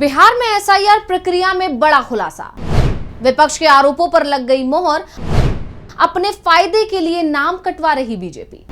बिहार में एसआईआर प्रक्रिया में बड़ा खुलासा। विपक्ष के आरोपों पर लग गई मोहर। अपने फायदे के लिए नाम कटवा रही बीजेपी।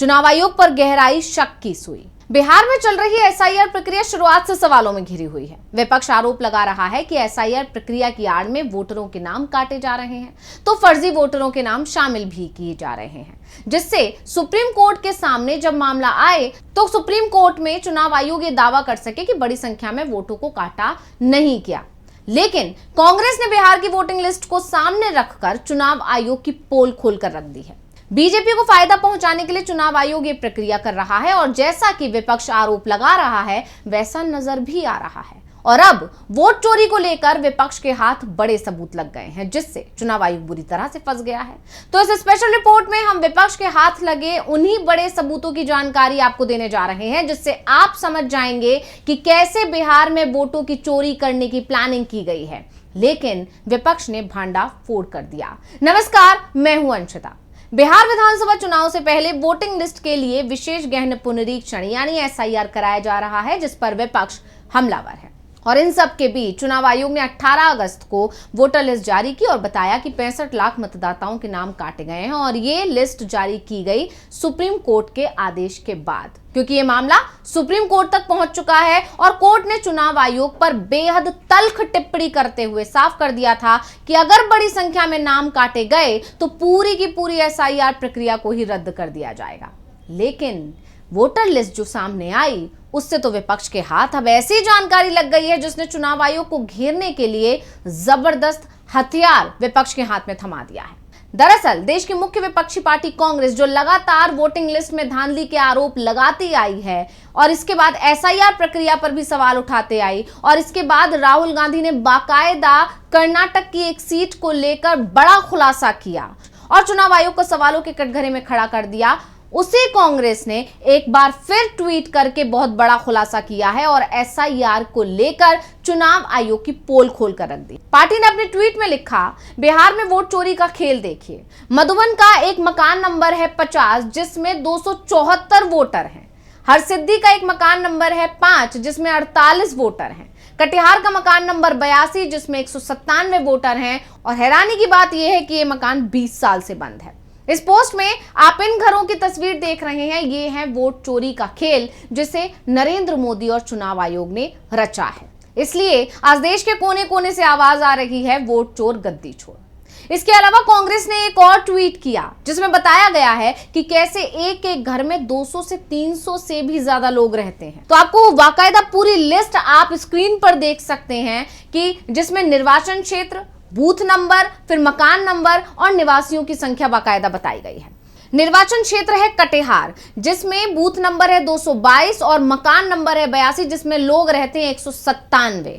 चुनाव आयोग पर गहराई शक की सुई। बिहार में चल रही एसआईआर प्रक्रिया शुरुआत से सवालों में घिरी हुई है। विपक्ष आरोप लगा रहा है कि एसआईआर प्रक्रिया की आड़ में वोटरों के नाम काटे जा रहे हैं, तो फर्जी वोटरों के नाम शामिल भी किए जा रहे हैं, जिससे सुप्रीम कोर्ट के सामने जब मामला आए तो सुप्रीम कोर्ट में चुनाव आयोग ये दावा कर सके कि बड़ी संख्या में वोटों को काटा नहीं किया। लेकिन कांग्रेस ने बिहार की वोटिंग लिस्ट को सामने रखकर चुनाव आयोग की पोल खोलकर रख दी है। बीजेपी को फायदा पहुंचाने के लिए चुनाव आयोग ये प्रक्रिया कर रहा है और जैसा कि विपक्ष आरोप लगा रहा है वैसा नजर भी आ रहा है। और अब वोट चोरी को लेकर विपक्ष के हाथ बड़े सबूत लग गए हैं, जिससे चुनाव आयोग बुरी तरह से फंस गया है। तो इस स्पेशल रिपोर्ट में हम विपक्ष के हाथ लगे उन्हीं बड़े सबूतों की जानकारी आपको देने जा रहे हैं, जिससे आप समझ जाएंगे कि कैसे बिहार में वोटों की चोरी करने की प्लानिंग की गई है, लेकिन विपक्ष ने भांडा फोड़ कर दिया। नमस्कार, मैं हूं अंशिता। बिहार विधानसभा चुनाव से पहले वोटिंग लिस्ट के लिए विशेष गहन पुनरीक्षण यानी एसआईआर कराया जा रहा है, जिस पर विपक्ष हमलावर है। और इन सब के बीच चुनाव आयोग ने 18 अगस्त को वोटर लिस्ट जारी की और बताया कि 65 लाख मतदाताओं के नाम काटे गए हैं और ये लिस्ट जारी की गई सुप्रीम कोर्ट के आदेश के बाद, क्योंकि ये मामला सुप्रीम कोर्ट तक पहुंच चुका है और कोर्ट ने चुनाव आयोग पर बेहद तल्ख टिप्पणी करते हुए साफ कर दिया था कि अगर बड़ी संख्या में नाम काटे गए तो पूरी की पूरी एसआईआर प्रक्रिया को ही रद्द कर दिया जाएगा। लेकिन वोटर लिस्ट जो सामने आई उससे तो विपक्ष के हाथ अब ऐसी जानकारी लग गई है जिसने चुनाव आयोग को घेरने के लिए जबरदस्त हथियार विपक्ष के हाथ में थमा दिया है। दरअसल देश की मुख्य विपक्षी पार्टी कांग्रेस, जो लगातार वोटिंग लिस्ट में धांधली के आरोप लगाती आई है और इसके बाद एसआईआर प्रक्रिया पर भी सवाल उठाते आई, और इसके बाद राहुल गांधी ने बाकायदा कर्नाटक की एक सीट को लेकर बड़ा खुलासा किया और चुनाव आयोग को सवालों के कटघरे में खड़ा कर दिया, उसी कांग्रेस ने एक बार फिर ट्वीट करके बहुत बड़ा खुलासा किया है और एसआईआर को लेकर चुनाव आयोग की पोल खोलकर रख दी। पार्टी ने अपने ट्वीट में लिखा, बिहार में वोट चोरी का खेल देखिए। मधुबन का एक मकान नंबर है 50 जिसमें 274 वोटर हैं। हरसिद्धि का एक मकान नंबर है 5 जिसमें 48 वोटर हैं। कटिहार का मकान नंबर 82 जिसमें 197 वोटर हैं। और हैरानी की बात यह है कि यह मकान 20 साल से बंद है। इस पोस्ट में आप इन घरों की तस्वीर देख रहे हैं, ये है वोट चोरी का खेल जिसे नरेंद्र मोदी और चुनाव आयोग ने रचा है। इसलिए आज देश के कोने कोने से आवाज आ रही है, वोट चोर गद्दी छोड़। इसके अलावा कांग्रेस ने एक और ट्वीट किया जिसमें बताया गया है कि कैसे एक एक घर में 200 से 300 से भी ज्यादा लोग रहते हैं। तो आपको बाकायदा पूरी लिस्ट आप स्क्रीन पर देख सकते हैं कि जिसमें निर्वाचन क्षेत्र, बूथ नंबर, फिर मकान नंबर और निवासियों की संख्या बाकायदा बताई गई है। निर्वाचन क्षेत्र है कटिहार जिसमें बूथ नंबर है 222 और मकान नंबर है 82 जिसमें लोग रहते हैं 197।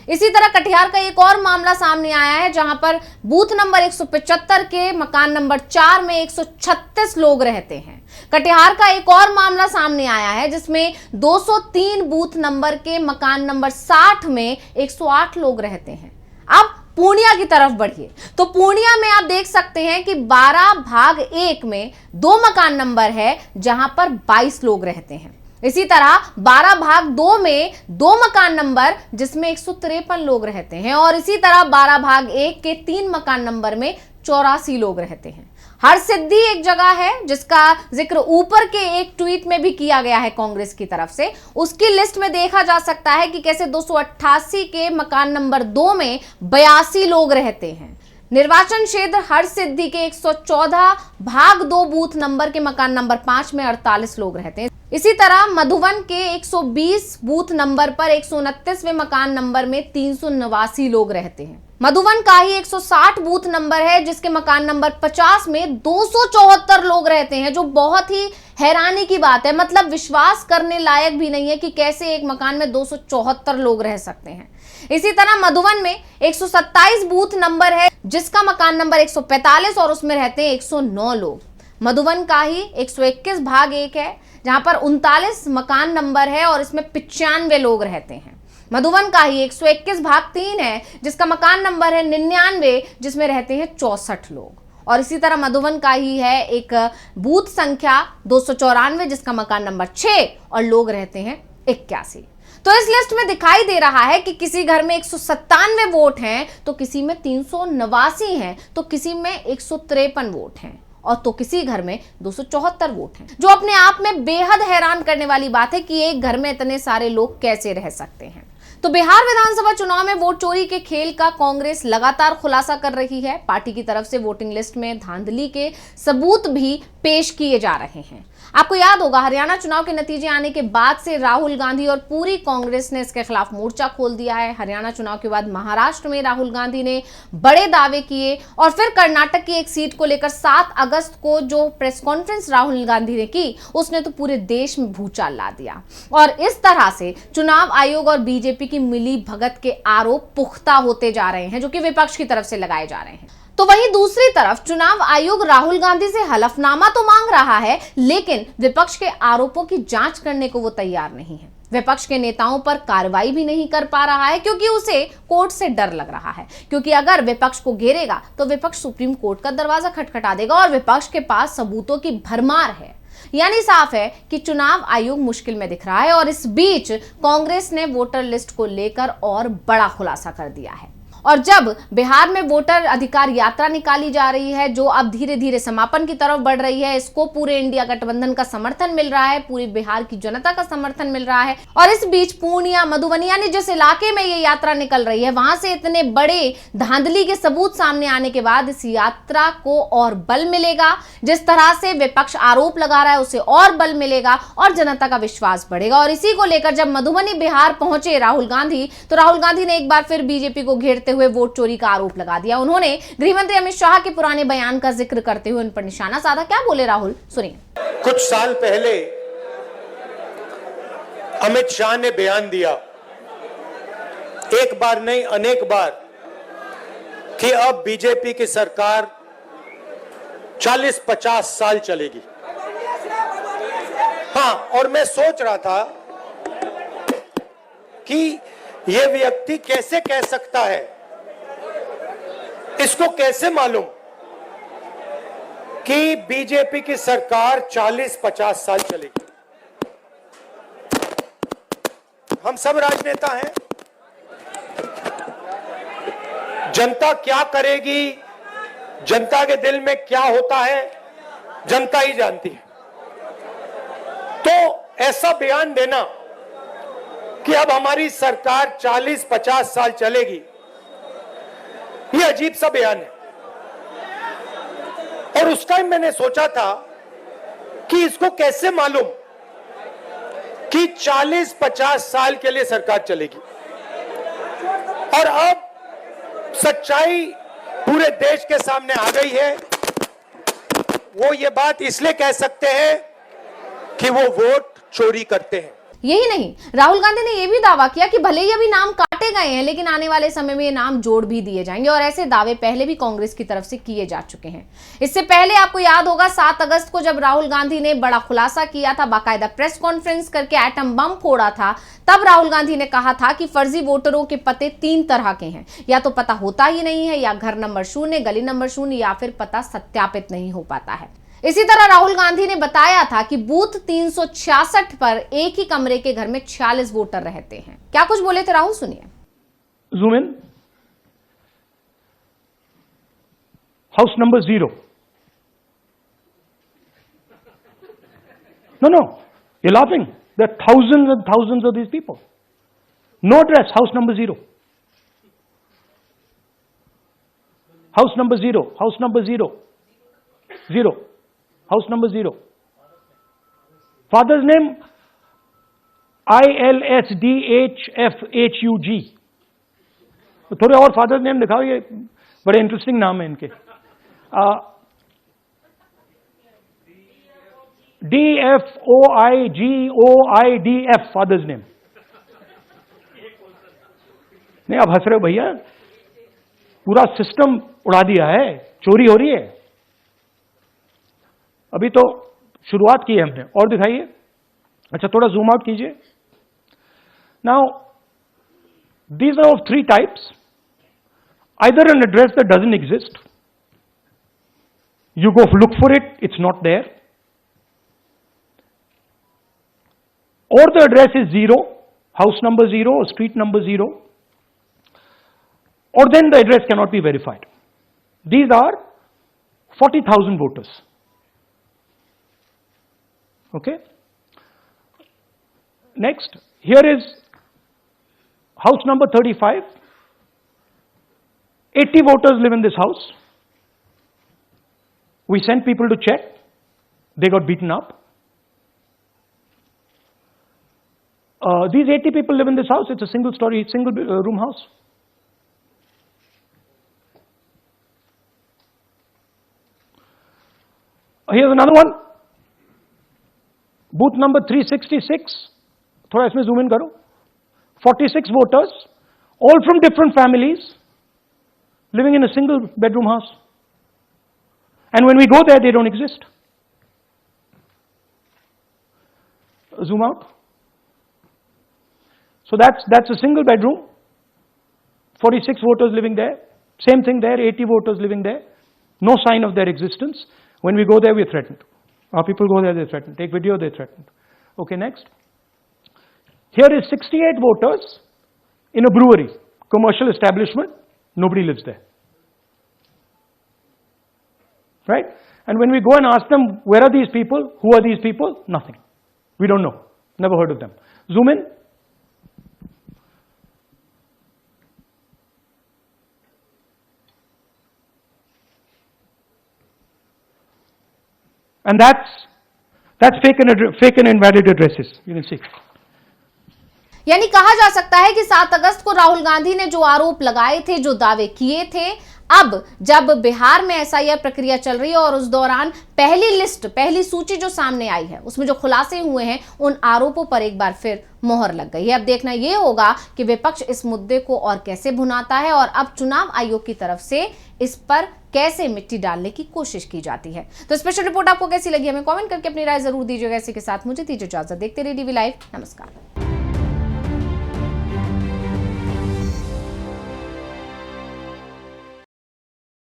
इसी तरह कटिहार का एक और मामला सामने आया है जहां पर बूथ नंबर 175 के मकान नंबर 4 में 136 लोग रहते हैं। कटिहार का एक और मामला सामने आया है जिसमें 203 बूथ नंबर के मकान नंबर 60 में 108 लोग रहते हैं। अब पूर्णिया की तरफ बढ़िए तो पूर्णिया में आप देख सकते हैं कि 12/1 में 2 मकान नंबर है जहां पर 22 लोग रहते हैं। इसी तरह 12/2 में 2 मकान नंबर जिसमें 153 लोग रहते हैं और इसी तरह 12/1 के 3 मकान नंबर में 84 लोग रहते हैं। हरसिद्धि एक जगह है जिसका जिक्र ऊपर के एक ट्वीट में भी किया गया है कांग्रेस की तरफ से। उसकी लिस्ट में देखा जा सकता है कि कैसे 288 के मकान नंबर 2 में 82 लोग रहते हैं। निर्वाचन क्षेत्र हरसिद्धि के 114/2 बूथ नंबर के मकान नंबर 5 में 48 लोग रहते हैं। इसी तरह मधुबन के 120 बूथ नंबर पर 129वें मकान नंबर में 389 लोग रहते हैं। मधुबन का ही 160 बूथ नंबर है जिसके मकान नंबर 50 में 274 लोग रहते हैं, जो बहुत ही हैरानी की बात है। मतलब विश्वास करने लायक भी नहीं है कि कैसे एक मकान में 274 लोग रह सकते हैं। इसी तरह मधुबन में 127 बूथ नंबर है जिसका मकान नंबर 145 और उसमें रहते हैं 109 लोग। मधुबन का ही 121/1 है जहां पर 39 मकान नंबर है और इसमें 95 लोग रहते हैं। मधुबन का ही 121/3 है जिसका मकान नंबर है 99 जिसमें रहते हैं 64 लोग। और इसी तरह मधुबन का ही है एक बूथ संख्या 294 जिसका मकान नंबर 6 और लोग रहते हैं 81। तो इस लिस्ट में दिखाई दे रहा है कि किसी घर में 197 वोट हैं, तो किसी में 389 हैं, तो किसी में 153 वोट हैं, और तो किसी घर में 274 वोट हैं, जो अपने आप में बेहद हैरान करने वाली बात है कि एक घर में इतने सारे लोग कैसे रह सकते हैं। तो बिहार विधानसभा चुनाव में वोट चोरी के खेल का कांग्रेस लगातार खुलासा कर रही है। पार्टी की तरफ से वोटिंग लिस्ट में धांधली के सबूत भी पेश किए जा रहे हैं। आपको याद होगा, हरियाणा चुनाव के नतीजे आने के बाद से राहुल गांधी और पूरी कांग्रेस ने इसके खिलाफ मोर्चा खोल दिया है। हरियाणा चुनाव के बाद महाराष्ट्र में राहुल गांधी ने बड़े दावे किए, और फिर कर्नाटक की एक सीट को लेकर 7 अगस्त को जो प्रेस कॉन्फ्रेंस राहुल गांधी ने की, उसने तो पूरे देश में भूचाल ला दिया। और इस तरह से चुनाव आयोग और बीजेपी की मिली भगत के आरोप पुख्ता होते जा रहे हैं, जो कि विपक्ष की तरफ से लगाए जा रहे हैं। तो वहीं दूसरी तरफ चुनाव आयोग राहुल गांधी से हलफनामा तो मांग रहा है, लेकिन विपक्ष के आरोपों की जांच करने को वो तैयार नहीं है। विपक्ष के नेताओं पर कार्रवाई भी नहीं कर पा रहा है, क्योंकि उसे कोर्ट से डर लग रहा है, क्योंकि अगर विपक्ष को घेरेगा तो विपक्ष सुप्रीम कोर्ट का दरवाजा खटखटा देगा, और विपक्ष के पास सबूतों की भरमार है। यानी साफ है कि चुनाव आयोग मुश्किल में दिख रहा है। और इस बीच कांग्रेस ने वोटर लिस्ट को लेकर और बड़ा खुलासा कर दिया है। और जब बिहार में वोटर अधिकार यात्रा निकाली जा रही है, जो अब धीरे धीरे समापन की तरफ बढ़ रही है, इसको पूरे इंडिया गठबंधन का समर्थन मिल रहा है, पूरी बिहार की जनता का समर्थन मिल रहा है। और इस बीच पूर्णिया, मधुबनी, यानी जिस इलाके में ये यात्रा निकल रही है, वहां से इतने बड़े धांधली के सबूत सामने आने के बाद इस यात्रा को और बल मिलेगा। जिस तरह से विपक्ष आरोप लगा रहा है, उसे और बल मिलेगा और जनता का विश्वास बढ़ेगा। और इसी को लेकर जब मधुबनी, बिहार पहुंचे राहुल गांधी, तो राहुल गांधी ने एक बार फिर बीजेपी को घेरते हुए वोट चोरी का आरोप लगा दिया। उन्होंने गृहमंत्री अमित शाह के पुराने बयान का जिक्र करते हुए उन पर निशाना साधा। क्या बोले राहुल, सुनिए। कुछ साल पहले अमित शाह ने बयान दिया, एक बार नहीं अनेक बार, कि अब बीजेपी की सरकार 40-50 साल चलेगी। हाँ, और मैं सोच रहा था कि यह व्यक्ति कैसे कह सकता है, इसको कैसे मालूम कि बीजेपी की सरकार 40-50 साल चलेगी। हम सब राजनेता हैं, जनता क्या करेगी, जनता के दिल में क्या होता है, जनता ही जानती है। तो ऐसा बयान देना कि अब हमारी सरकार 40-50 साल चलेगी, ये अजीब सा बयान है। और उस टाइम मैंने सोचा था कि इसको कैसे मालूम कि 40-50 साल के लिए सरकार चलेगी। और अब सच्चाई पूरे देश के सामने आ गई है। वो ये बात इसलिए कह सकते हैं कि वो वोट चोरी करते हैं। यही नहीं, राहुल गांधी ने यह भी दावा किया कि भले ही अभी नाम काटे गए हैं, लेकिन आने वाले समय में ये नाम जोड़ भी दिए जाएंगे। और ऐसे दावे पहले भी कांग्रेस की तरफ से किए जा चुके हैं। इससे पहले आपको याद होगा 7 अगस्त को जब राहुल गांधी ने बड़ा खुलासा किया था, बाकायदा प्रेस कॉन्फ्रेंस करके एटम बम फोड़ा था, तब राहुल गांधी ने कहा था कि फर्जी वोटरों के पते 3 तरह के हैं, या तो पता होता ही नहीं है, या घर नंबर 0, गली नंबर 0, या फिर पता सत्यापित नहीं हो पाता है। इसी तरह राहुल गांधी ने बताया था कि बूथ 366 पर एक ही कमरे के घर में 46 वोटर रहते हैं। क्या कुछ बोले थे राहुल, सुनिए। Zoom in. House number 0. No, you're laughing. There are thousands and thousands of these people. No address, house number 0. House number 0. House number 0. 0. House number 0. Father's name ILSDHFHUG. तो थोड़े और फादर नेम दिखाओ, ये बड़े इंटरेस्टिंग नाम है इनके। DFOIGOIDF father's name. नहीं, आप हंस रहे हो भैया, पूरा सिस्टम उड़ा दिया है, चोरी हो रही है। अभी तो शुरुआत की है हमने, और दिखाइए। अच्छा, थोड़ा जूम आउट कीजिए। Now these are of 3 types. Either an address that doesn't exist, you go look for it, it's not there, or the address is 0, house number 0 or street number 0, or then the address cannot be verified. These are 40,000 voters. Okay? Next, here is house number 35. 80 voters live in this house. We sent people to check. They got beaten up. These 80 people live in this house. It's a single story, single room house. Here's another one. Booth number 366. थोड़ा इसमें zoom in करो. 46 voters, all from different families, living in a single bedroom house. And when we go there, they don't exist. Zoom out. So that's a single bedroom. 46 voters living there. Same thing there, 80 voters living there. No sign of their existence. When we go there, we're threatened. Our people go there, they're threatened. Take video, they're threatened. Okay, next. Here is 68 voters in a brewery, commercial establishment. Nobody lives there. Right? And when we go and ask them, where are these people? Who are these people? Nothing. We don't know. Never heard of them. Zoom in. And that's fake and invalid addresses. You can see. यानी कहा जा सकता है कि 7 अगस्त को राहुल गांधी ने जो आरोप लगाए थे, जो दावे किए थे, अब जब बिहार में एसआईआर प्रक्रिया चल रही है और उस दौरान पहली लिस्ट, पहली सूची जो सामने आई है, उसमें जो खुलासे हुए हैं, उन आरोपों पर एक बार फिर मोहर लग गई है। अब देखना यह होगा कि विपक्ष इस मुद्दे को और कैसे भुनाता है और अब चुनाव आयोग की तरफ से इस पर कैसे मिट्टी डालने की कोशिश की जाती है। तो स्पेशल रिपोर्ट आपको कैसी लगी, हमें कमेंट करके अपनी राय जरूर दीजिएगा। इसी के साथ मुझे दीजिए इजाजत। देखते रहिए DV लाइव। नमस्कार।